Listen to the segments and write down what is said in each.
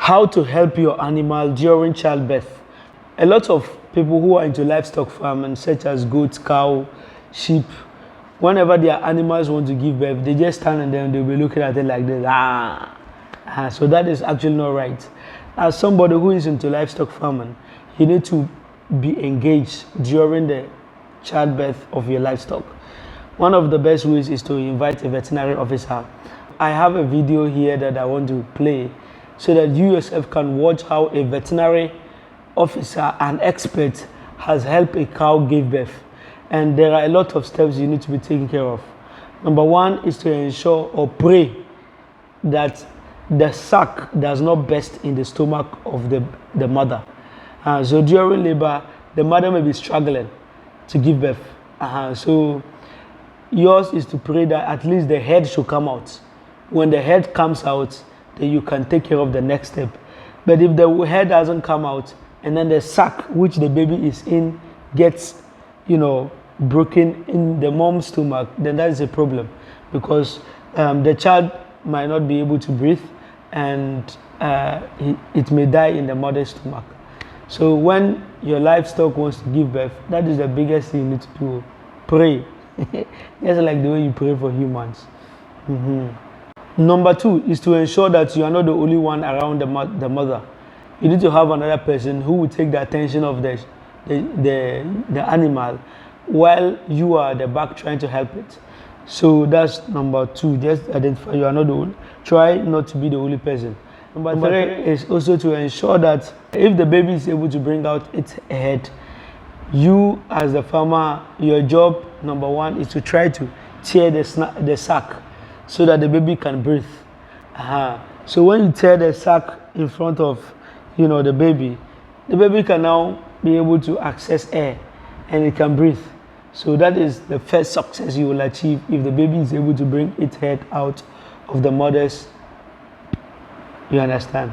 How to help your animal during childbirth. A lot of people who are into livestock farming, such as goats, cow, sheep, whenever their animals want to give birth, they just stand and then they'll be looking at it like this. So that is actually not right. As somebody who is into livestock farming, you need to be engaged during the childbirth of your livestock. One of the best ways is to invite a veterinary officer. I have a video here that I want to play so that you yourself can watch how a veterinary officer, an expert, has helped a cow give birth. And there are a lot of steps you need to be taking care of. Number one is to ensure or pray that the sac does not burst in the stomach of the mother. So during labor, the mother may be struggling to give birth. So yours is to pray that at least the head should come out. When the head comes out, then you can take care of the next step. But if the head doesn't come out, and then the sac which the baby is in gets, broken in the mom's stomach, then that is a problem, because the child might not be able to breathe, and it may die in the mother's stomach. So when your livestock wants to give birth, that is the biggest thing you need to do. Pray. Just like the way you pray for humans. Number two is to ensure that you are not the only one around the mother. You need to have another person who will take the attention of the animal while you are at the back trying to help it. So that's number two. Just identify you are not the only. Try not to be the only person. Number three is also to ensure that if the baby is able to bring out its head, you as the farmer, your job number one is to try to tear the sac so that the baby can breathe. So when you tear the sac in front of the baby can now be able to access air and it can breathe. So that is the first success you will achieve if the baby is able to bring its head out of the mother's. You understand?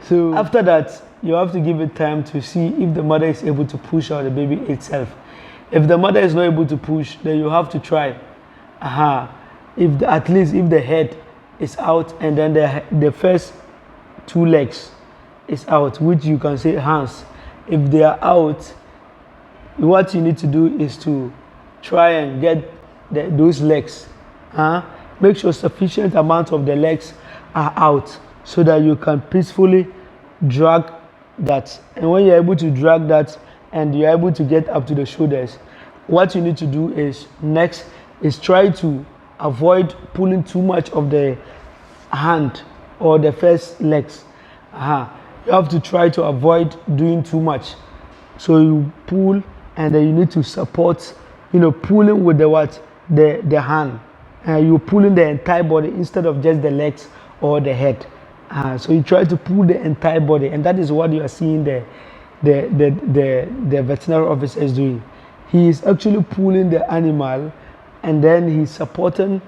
So after that, you have to give it time to see if the mother is able to push out the baby itself. If the mother is not able to push, then you have to try. At least if the head is out and then the first two legs is out, which you can say hands. If they are out, what you need to do is to try and get those legs. Make sure sufficient amount of the legs are out so that you can peacefully drag that. And when you're able to drag that and you're able to get up to the shoulders, what you need to do is next is try to avoid pulling too much of the hand or the first legs. You have to try to avoid doing too much. So you pull and then you need to support, pulling with the hand. You're pulling the entire body instead of just the legs or the head. So you try to pull the entire body, and that is what you are seeing the veterinary officer is doing. He is actually pulling the animal, and then he's supporting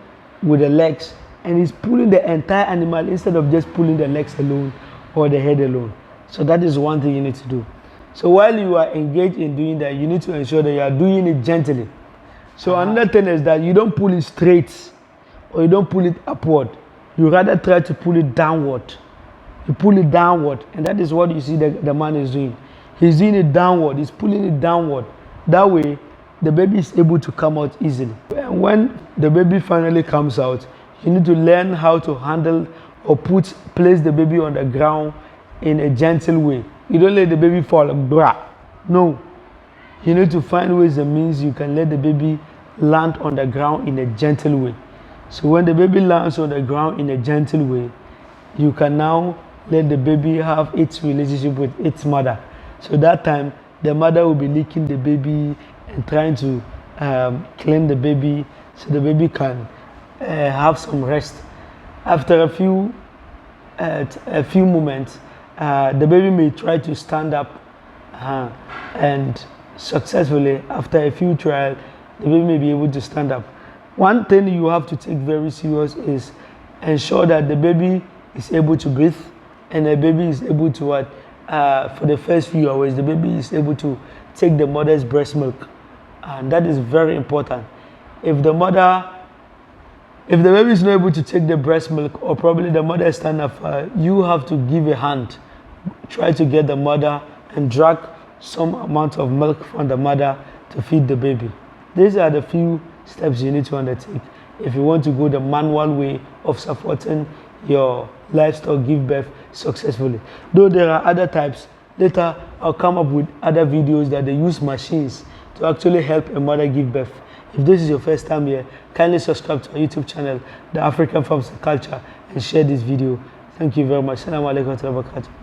with the legs, and he's pulling the entire animal instead of just pulling the legs alone or the head alone. So that is one thing you need to do. So while you are engaged in doing that, you need to ensure that you are doing it gently. So another thing is that you don't pull it straight or you don't pull it upward. You rather try to pull it downward. You pull it downward, and that is what you see the man is doing. He's doing it downward. He's pulling it downward. That way, the baby is able to come out easily. And when the baby finally comes out, you need to learn how to handle or place the baby on the ground in a gentle way. You don't let the baby fall. No. You need to find ways and means you can let the baby land on the ground in a gentle way. So when the baby lands on the ground in a gentle way, you can now let the baby have its relationship with its mother. So that time, the mother will be licking the baby and trying to clean the baby so the baby can have some rest. After a few moments, the baby may try to stand up and successfully, after a few trials, the baby may be able to stand up. One thing you have to take very serious is ensure that the baby is able to breathe, and the baby is able to for the first few hours, the baby is able to take the mother's breast milk. And that is very important. If the mother If the baby is not able to take the breast milk, or probably the mother is standing up, you have to give a hand. Try to get the mother and drag some amount of milk from the mother to feed the baby. These are the few steps you need to undertake if you want to go the manual way of supporting your livestock give birth successfully. Though there are other types, later I'll come up with other videos that they use machines to actually help a mother give birth. If this is your first time here, kindly subscribe to our YouTube channel, The African Farms and Culture, and share this video. Thank you very much. Assalamu alaikum wa rahmatullahi wa barakatuh.